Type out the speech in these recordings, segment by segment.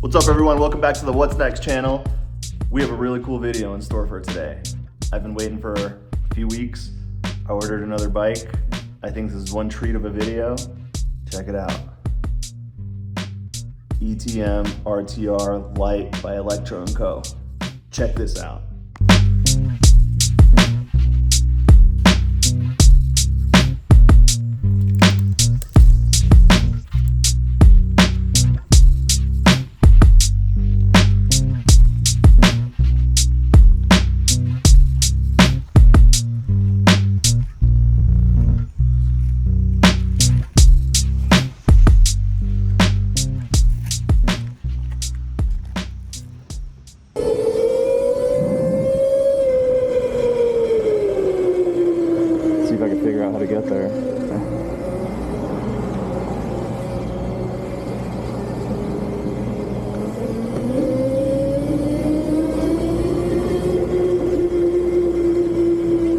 What's up everyone, welcome back to the What's Next channel. We have a really cool video in store for today. I've been waiting for a few weeks. I ordered another bike. I think this is one treat of a video. Check it out. ETM RTR Lite by Electro & Co. Check this out. See if I can figure out how to get there.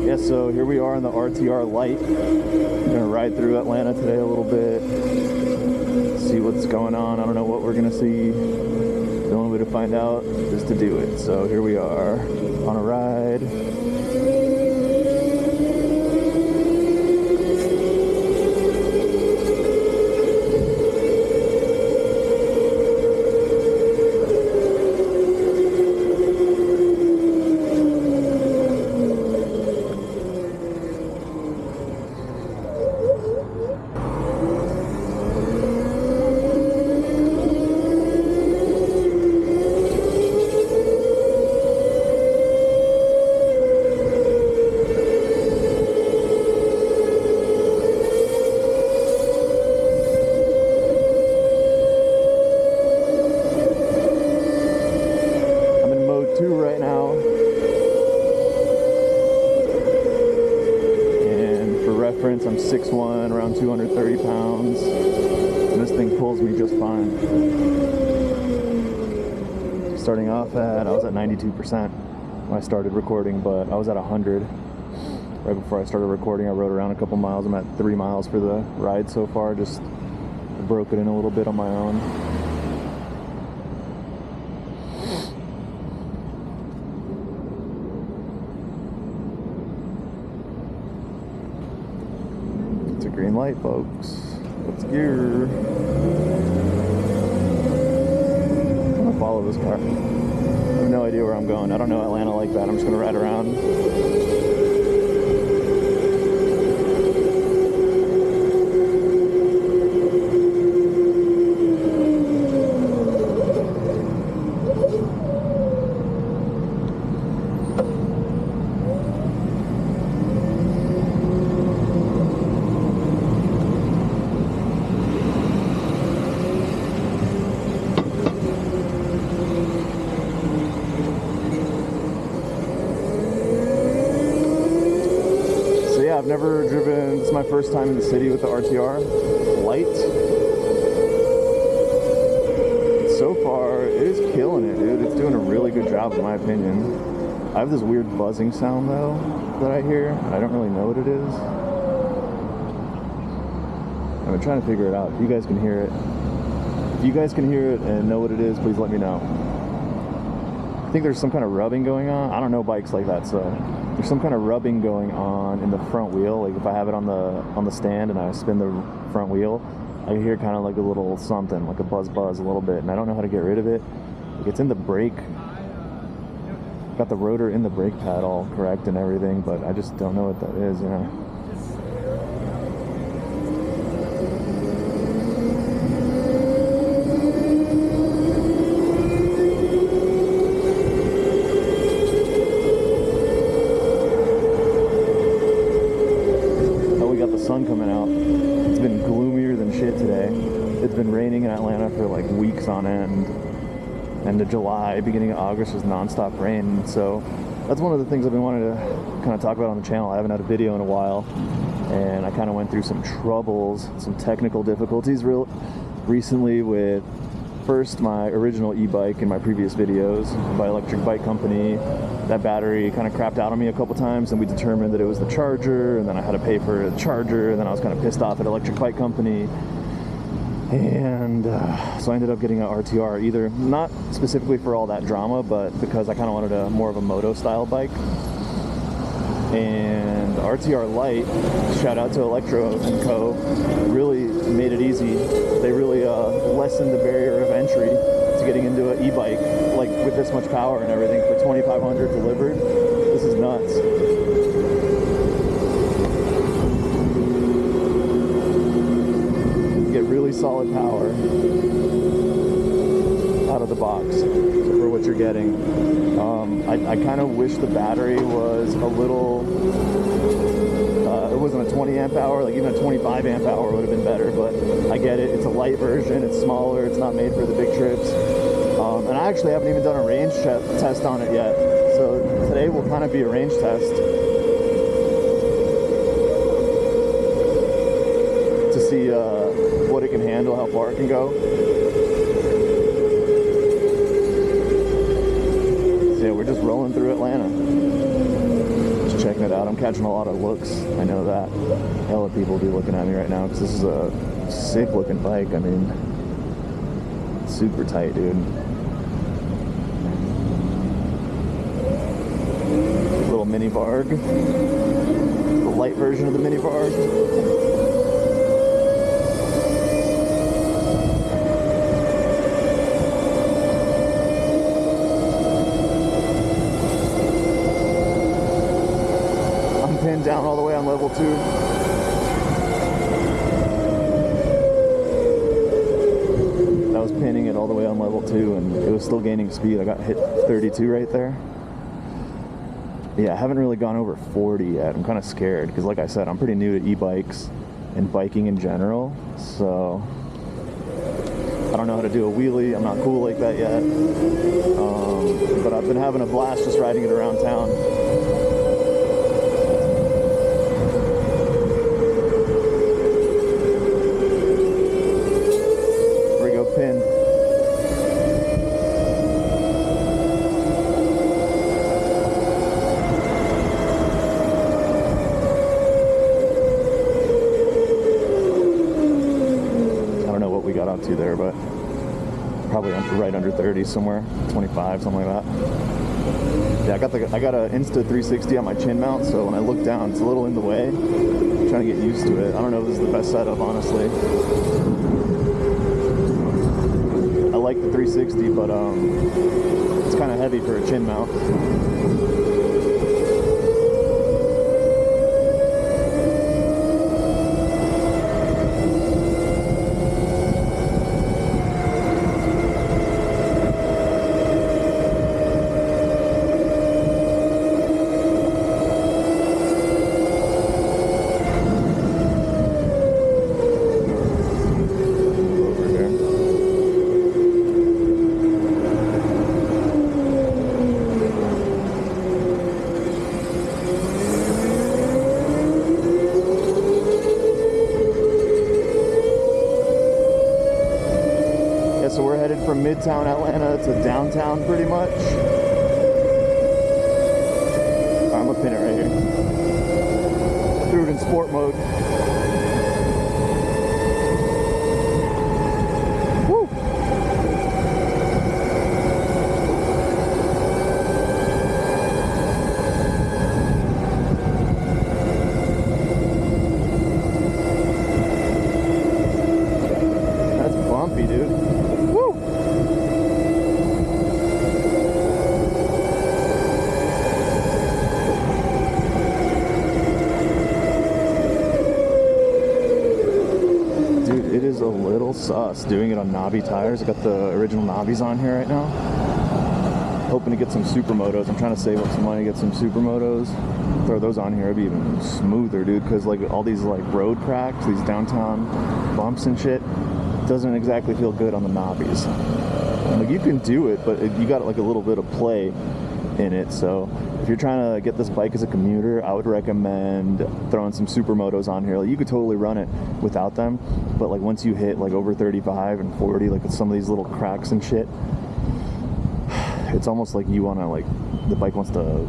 Yeah, so here we are in the RTR Lite. I'm gonna ride through Atlanta today a little bit, see what's going on. I don't know what we're gonna see. The only way to find out is to do it. So here we are on a ride. Right now, and for reference, I'm 6'1", around 230 pounds, and this thing pulls me just fine. Starting off I was at 92% when I started recording, but I was at 100 right before I started recording. I rode around a couple miles. I'm at 3 miles for the ride so far. Just broke it in a little bit on my own. Green light, folks. Let's gear. I'm gonna follow this car. I have no idea where I'm going. I don't know Atlanta like that. I'm just gonna ride around. I've never driven, this is my first time in the city with the RTR Lite. So far, it is killing it, dude. It's doing a really good job in my opinion. I have this weird buzzing sound though that I hear, and I don't really know what it is. I've been trying to figure it out. If you guys can hear it. If you guys can hear it and know what it is, please let me know. I think there's some kind of rubbing going on. I don't know bikes like that, so there's some kind of rubbing going on in the front wheel. Like if I have it on the stand and I spin the front wheel, I hear kind of like a little something, like a buzz a little bit, and I don't know how to get rid of it. Like it's in the brake. Got the rotor in the brake pad all correct and everything, but I just don't know what that is, you know. Sun coming out. It's been gloomier than shit today. It's been raining in Atlanta for like weeks on end. End of July, beginning of August was non-stop rain. So that's one of the things I've been wanting to kind of talk about on the channel. I haven't had a video in a while, and I kind of went through some troubles, some technical difficulties recently with first my original e-bike in my previous videos by Electric Bike Company. That battery kind of crapped out on me a couple times, and we determined that it was the charger, and then I had to pay for a charger, and then I was kind of pissed off at Electric Bike Company. And so I ended up getting an RTR, either not specifically for all that drama, but because I kind of wanted a more of a moto style bike. And RTR Lite, shout out to Electro and Co, really made it easy. They really lessened the barrier of entry to getting into an e-bike, like with this much power and everything, for $2,500 delivered. This is nuts. Get really solid power out of the box for what you're getting. I kind of wish the battery was a little, it wasn't a 20 amp hour, like even a 25 amp hour would have been better, but I get it. It's a light version, it's smaller, it's not made for the big trips. And I actually haven't even done a range test on it yet. So today will kind of be a range test to see what it can handle, how far it can go. Yeah, we're just rolling through Atlanta. Just checking it out. I'm catching a lot of looks. I know that. Hella people be looking at me right now because this is a sick looking bike. I mean, super tight, dude. Little mini Varg. The light version of the mini Varg. Down all the way on level 2. I was pinning it all the way on level 2 and it was still gaining speed. I got hit 32 right there. Yeah, I haven't really gone over 40 yet. I'm kind of scared because, like I said, I'm pretty new to e-bikes and biking in general, so I don't know how to do a wheelie. I'm not cool like that yet. But I've been having a blast just riding it around town. To there, but probably right under 30 somewhere, 25, something like that. Yeah, I got a Insta 360 on my chin mount, so when I look down, it's a little in the way. I'm trying to get used to it. I don't know if this is the best setup, honestly. I like the 360, but it's kind of heavy for a chin mount. So we're headed from Midtown Atlanta to downtown pretty much. I'm gonna pin it right here. Threw it in sport mode. Woo! That's bumpy, dude. A little sus doing it on knobby tires. I got the original knobbies on here right now. Hoping to get some supermotos. I'm trying to save up some money, get some supermotos. Throw those on here, it'd be even smoother, dude, because like all these like road cracks, these downtown bumps and shit, doesn't exactly feel good on the knobbies. Like you can do it, but you got like a little bit of play in it. So if you're trying to get this bike as a commuter, I would recommend throwing some supermotos on here. Like you could totally run it without them, but like once you hit like over 35 and 40, like some of these little cracks and shit, it's almost like you want to like, the bike wants to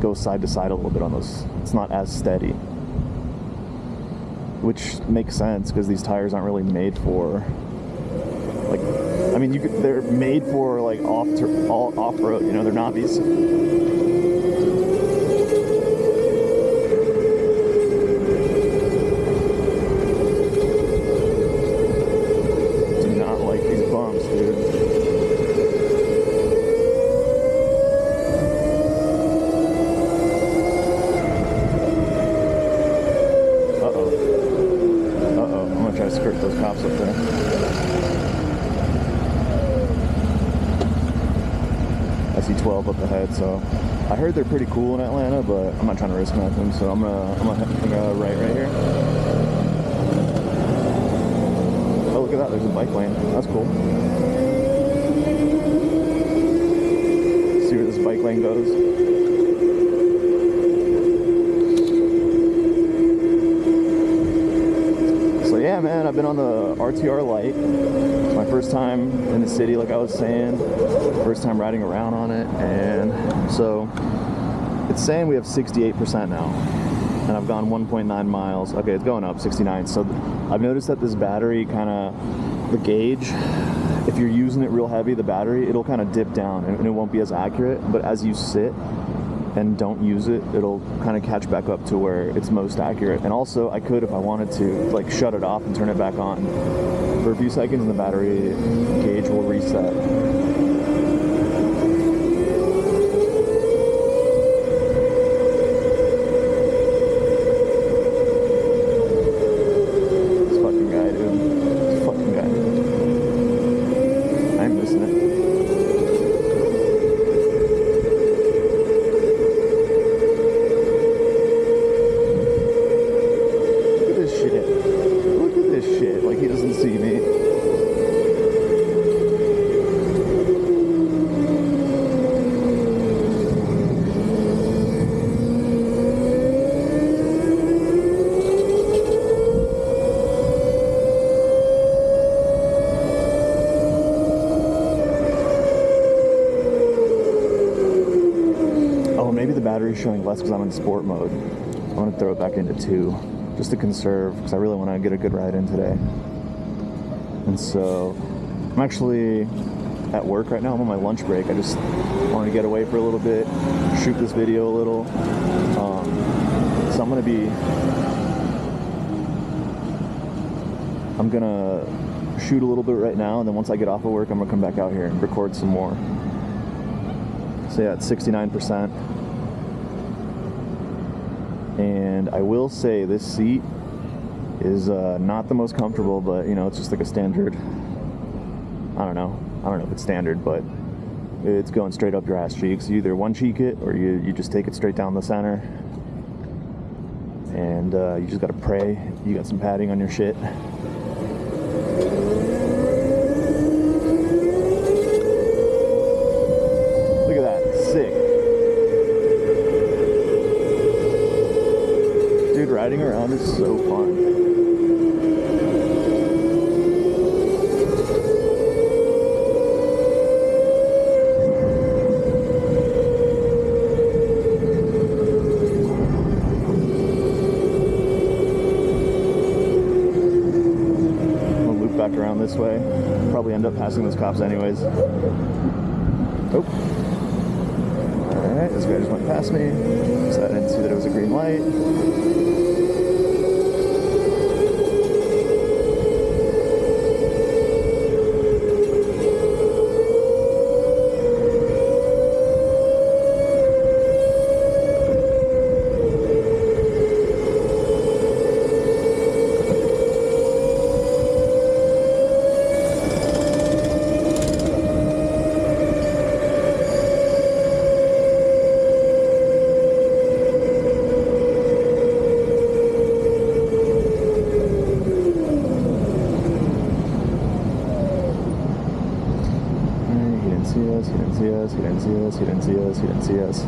go side to side a little bit on those. It's not as steady, which makes sense because these tires aren't really made for Like, I mean, they're made for like off-road, you know, they're knobbies. Do not like these bumps, dude. I'm gonna try to skirt those cops up there. I see 12 up ahead, so I heard they're pretty cool in Atlanta, but I'm not trying to risk nothing, so I'm gonna right here. Oh, look at that, there's a bike lane. That's cool. See where this bike lane goes. Yeah, man, I've been on the RTR Lite. It's my first time in the city, like I was saying. First time riding around on it. And so it's saying we have 68% now. And I've gone 1.9 miles. Okay, it's going up, 69. So I've noticed that this battery kind of, the gauge, if you're using it real heavy, the battery, it'll kind of dip down and it won't be as accurate. But as you sit and don't use it, it'll kind of catch back up to where it's most accurate. And also, I could, if I wanted to, like shut it off and turn it back on for a few seconds, and the battery gauge will reset. This fucking guy, dude. This fucking guy. I'm missing it. Shit, like he doesn't see me. Oh, maybe the battery's showing less because I'm in sport mode. I want to throw it back into 2. Just to conserve, because I really want to get a good ride in today. And so I'm actually at work right now. I'm on my lunch break. I just wanted to get away for a little bit, shoot this video a little. So I'm gonna shoot a little bit right now, and then once I get off of work, I'm gonna come back out here and record some more. So yeah, it's 69%. And I will say this seat is not the most comfortable, but you know, it's just like a standard. I don't know if it's standard, but it's going straight up your ass cheeks. You either one cheek it or you just take it straight down the center, and you just gotta pray you got some padding on your shit. Look at that, sick. Dude, riding around is so fun. I'll loop back around this way. Probably end up passing those cops anyways. Oh. Alright, this guy just went past me, so I didn't see that it was a green light. He didn't see us.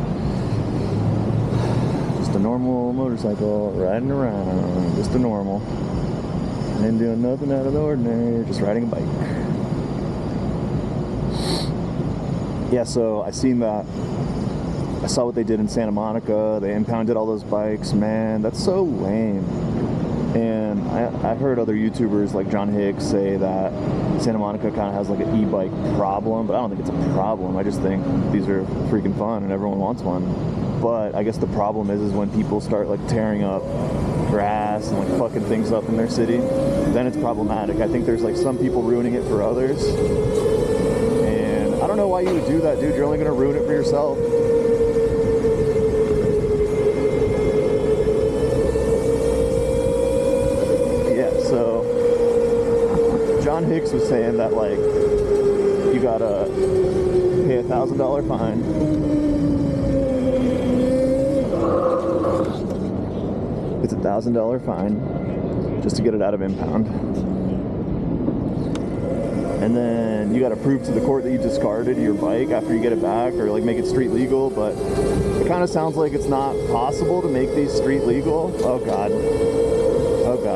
Just a normal motorcycle riding around, just a normal. Ain't doing nothing out of the ordinary, just riding a bike. Yeah, so I saw what they did in Santa Monica. They impounded all those bikes. Man, that's so lame. And I've heard other YouTubers like John Hicks say that Santa Monica kind of has like an e-bike problem, but I don't think it's a problem. I just think these are freaking fun and everyone wants one. But I guess the problem is when people start like tearing up grass and like fucking things up in their city, then it's problematic. I think there's like some people ruining it for others. And I don't know why you would do that, dude. You're only gonna ruin it for yourself. John Hicks was saying that like you gotta pay a $1,000 fine. It's a $1,000 fine just to get it out of impound, and then you gotta prove to the court that you discarded your bike after you get it back, or like make it street legal. But it kind of sounds like it's not possible to make these street legal. Oh god,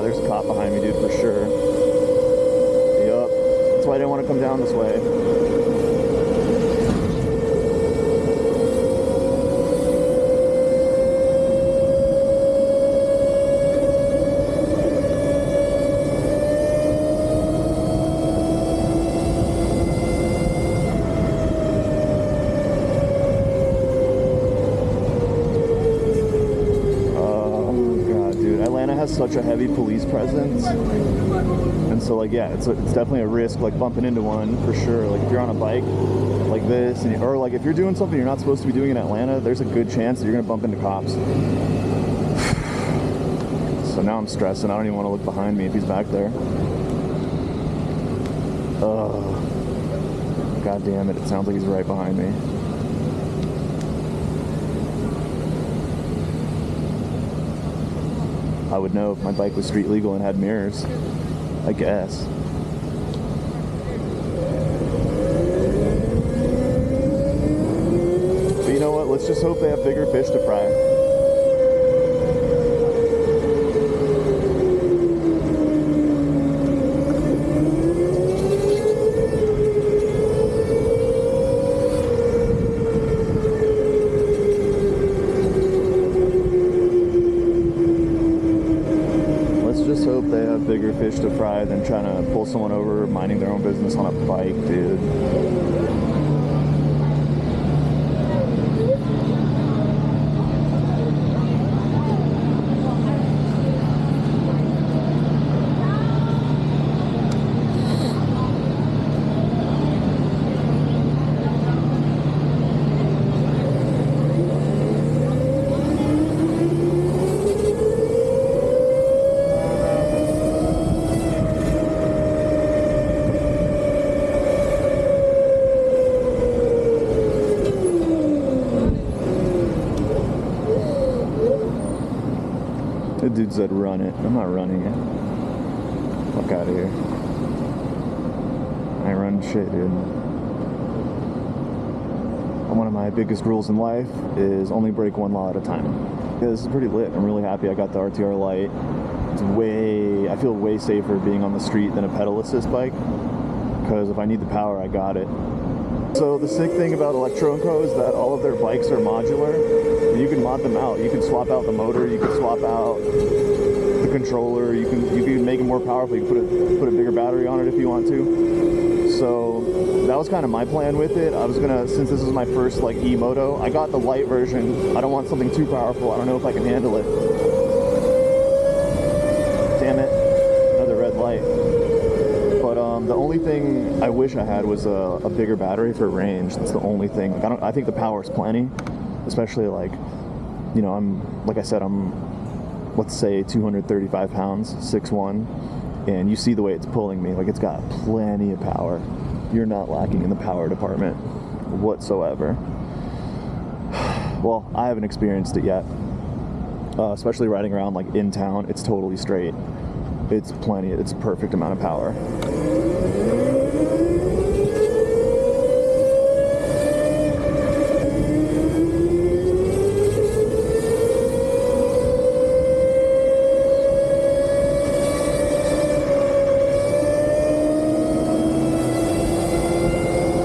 there's a cop behind me, dude, for sure. That's why I didn't want to come down this way. Oh god, dude. Atlanta has such a heavy police presence. And so like, yeah, it's definitely a risk, like bumping into one for sure. Like if you're on a bike like this, and or like if you're doing something you're not supposed to be doing in Atlanta, there's a good chance that you're gonna bump into cops. So now I'm stressing. I don't even want to look behind me if he's back there. Oh, god damn it! It sounds like he's right behind me. I would know if my bike was street legal and had mirrors, I guess. But you know what? Let's just hope they have bigger fish to fry. Bigger fish to fry than trying to pull someone over minding their own business on a bike, dude. The dude said run it. I'm not running it. Fuck out of here. I ain't running shit, dude. One of my biggest rules in life is only break one law at a time. Yeah, this is pretty lit. I'm really happy I got the RTR Lite. I feel way safer being on the street than a pedal assist bike, because if I need the power, I got it. So the sick thing about Electro & Co. is that all of their bikes are modular, and you can mod them out. You can swap out the motor, you can swap out the controller, you can make it more powerful, you can put a bigger battery on it if you want to. So that was kind of my plan with it. I was gonna, since this is my first like e-moto, I got the light version. I don't want something too powerful. I don't know if I can handle it. Damn it, another red light. But the only thing I wish I had was a bigger battery for range. That's the only thing. Like, I think the power is plenty, especially like, you know, like I said, I'm, let's say 235 pounds, 6'1", and you see the way it's pulling me. Like, it's got plenty of power. You're not lacking in the power department whatsoever. Well, I haven't experienced it yet, especially riding around like in town. It's totally straight. It's plenty. It's a perfect amount of power.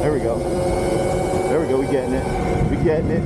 There we go. There we go. We getting it. We getting it.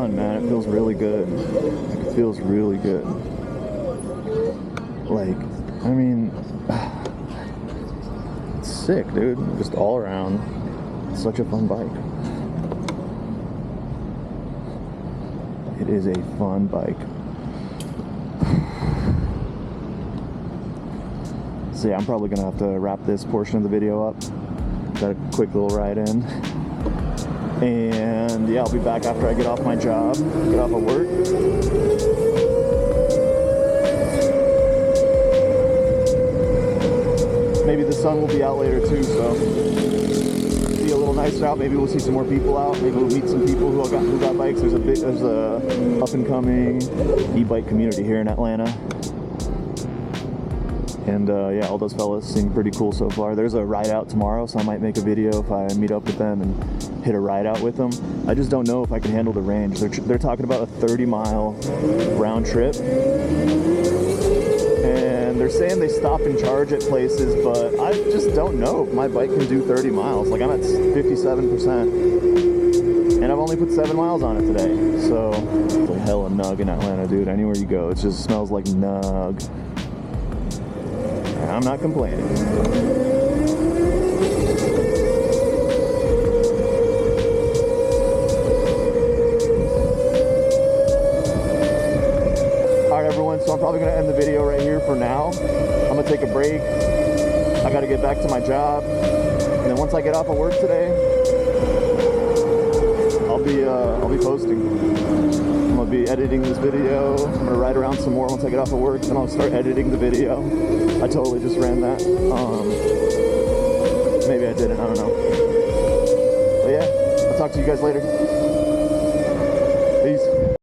fun, man. It feels really good. It feels really good. Like, I mean, it's sick, dude. Just all around, it's such a fun bike. It is a fun bike. So yeah, I'm probably gonna have to wrap this portion of the video up. Got a quick little ride in. And yeah, I'll be back after I get off my job, get off of work. Maybe the sun will be out later too, so be a little nicer out. Maybe we'll see some more people out. Maybe we'll meet some people who got bikes. There's a up and coming e-bike community here in Atlanta. And yeah, all those fellas seem pretty cool so far. There's a ride out tomorrow, so I might make a video if I meet up with them and hit a ride out with them. I just don't know if I can handle the range. They're talking about a 30-mile round trip. And they're saying they stop and charge at places, but I just don't know if my bike can do 30 miles. Like, I'm at 57%. And I've only put 7 miles on it today. So, it's like hella nug in Atlanta, dude. Anywhere you go, it just smells like nug. I'm not complaining. Alright everyone, so I'm probably going to end the video right here for now. I'm going to take a break. I got to get back to my job. And then once I get off of work today, I'll be posting. I'm going to be editing this video. I'm going to ride around some more once I get off of work, then I'll start editing the video. I totally just ran that. Maybe I didn't, I don't know. But yeah, I'll talk to you guys later. Peace.